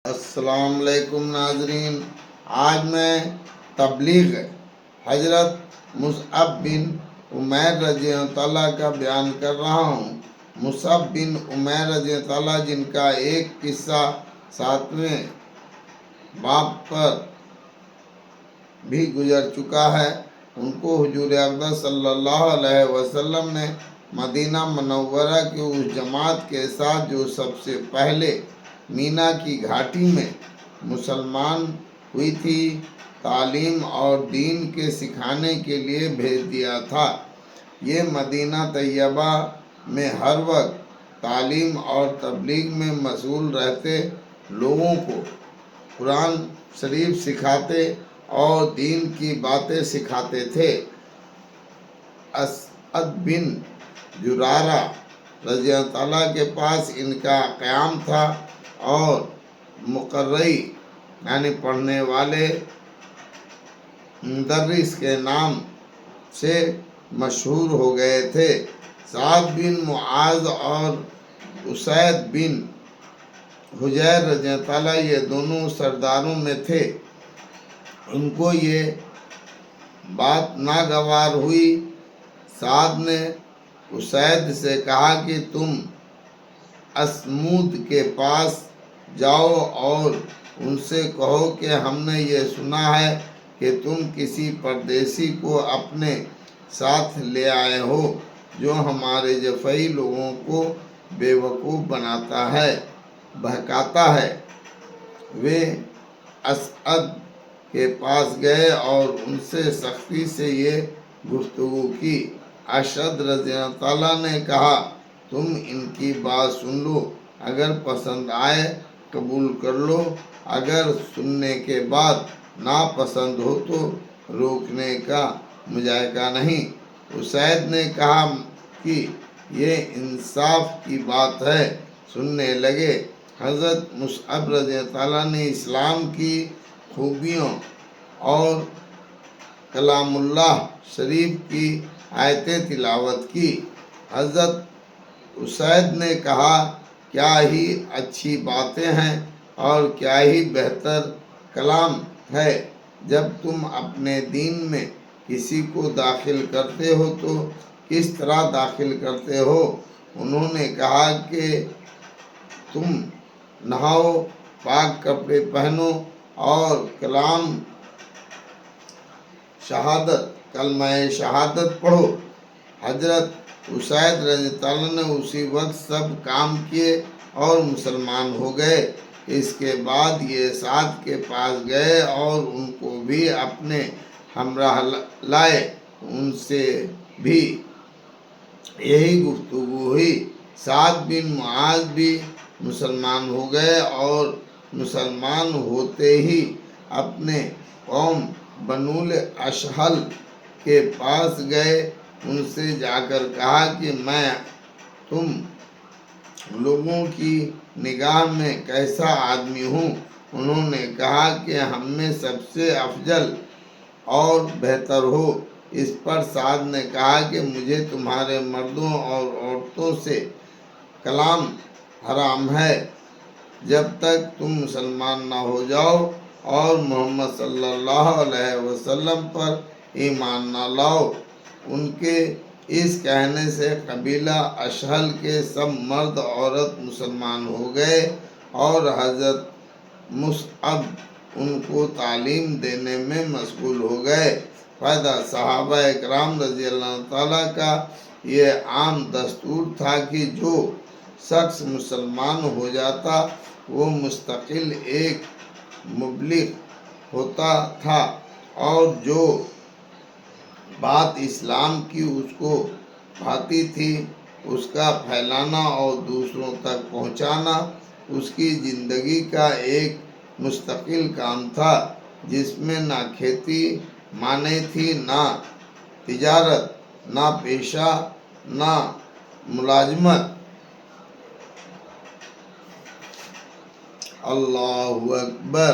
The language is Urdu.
السلام علیکم ناظرین، آج میں تبلیغ حضرت مصعب بن عمیر رضی اللہ تعالیٰ کا بیان کر رہا ہوں۔ مصعب بن عمیر رضی اللہ تعالیٰ، جن کا ایک قصہ 7ویں باب پر بھی گزر چکا ہے، ان کو حضور اقدس صلی اللہ علیہ وسلم نے مدینہ منورہ کی اس جماعت کے ساتھ جو سب سے پہلے مینا کی گھاٹی میں مسلمان ہوئی تھی، تعلیم اور دین کے سکھانے کے لیے بھیج دیا تھا۔ یہ مدینہ طیبہ میں ہر وقت تعلیم اور تبلیغ میں مشغول رہتے لوگوں کو قرآن شریف سکھاتے اور دین کی باتیں سکھاتے تھے۔ اسعد بن زرارہ رضی اللہ تعالیٰ کے پاس ان کا قیام تھا اور مقرئی یعنی پڑھنے والے مدرس کے نام سے مشہور ہو گئے تھے۔ سعد بن معاذ اور اسید بن حضیر رضی اللہ تعالیٰ یہ دونوں سرداروں میں تھے۔ ان کو یہ بات ناگوار ہوئی۔ سعد نے اسید سے کہا کہ تم اسمود کے پاس جاؤ اور ان سے کہو کہ ہم نے یہ سنا ہے کہ تم کسی پردیسی کو اپنے ساتھ لے آئے ہو جو ہمارے جفئی لوگوں کو بے وقوف بناتا ہے، بہکاتا ہے۔ وہ اسعد کے پاس گئے اور ان سے سختی سے یہ گفتگو کی۔ اسعد رضی اللہ تعالیٰ نے کہا، تم ان کی بات سن لو، اگر پسند آئے قبول کر لو، اگر سننے کے بعد ناپسند ہو تو روکنے کا مذائقہ نہیں۔ اسید نے کہا کہ یہ انصاف کی بات ہے۔ سننے لگے۔ حضرت مصعب رضی اللہ تعالیٰ نے اسلام کی خوبیوں اور کلام اللہ شریف کی آیتیں تلاوت کی۔ حضرت اسید نے کہا، کیا ہی اچھی باتیں ہیں اور کیا ہی بہتر کلام ہے۔ جب تم اپنے دین میں کسی کو داخل کرتے ہو تو کس طرح داخل کرتے ہو؟ انہوں نے کہا کہ تم نہاؤ، پاک کپڑے پہنو اور کلمہ شہادت پڑھو۔ حضرت اسید رضی اللہ عنہ نے اسی وقت سب کام کیے اور مسلمان ہو گئے۔ اس کے بعد یہ سعد کے پاس گئے اور ان کو بھی اپنے ہمراہ لائے۔ ان سے بھی یہی گفتگو ہوئی۔ سعد بن معاذ بھی مسلمان ہو گئے اور مسلمان ہوتے ہی اپنے قوم بنو الاشہل کے پاس گئے۔ ان سے جا کر کہا کہ میں تم لوگوں کی نگاہ میں کیسا آدمی ہوں؟ انہوں نے کہا کہ ہم میں سب سے افضل اور بہتر ہو۔ اس پر سعد نے کہا کہ مجھے تمہارے مردوں اور عورتوں سے کلام حرام ہے جب تک تم مسلمان نہ ہو جاؤ اور محمد صلی اللہ علیہ وسلم پر ایمان نہ لاؤ۔ ان کے اس کہنے سے قبیلہ اشہل کے سب مرد عورت مسلمان ہو گئے اور حضرت مصعب ان کو تعلیم دینے میں مشغول ہو گئے۔ فائدہ: صحابہ اکرام رضی اللہ تعالیٰ کا یہ عام دستور تھا کہ جو شخص مسلمان ہو جاتا وہ مستقل ایک مبلغ ہوتا تھا اور جو بات اسلام کی اس کو بھاتی تھی اس کا پھیلانا اور دوسروں تک پہنچانا اس کی زندگی کا ایک مستقل کام تھا، جس میں نہ کھیتی مانی تھی، نہ تجارت، نہ پیشہ، نہ ملازمت۔ اللہ اکبر۔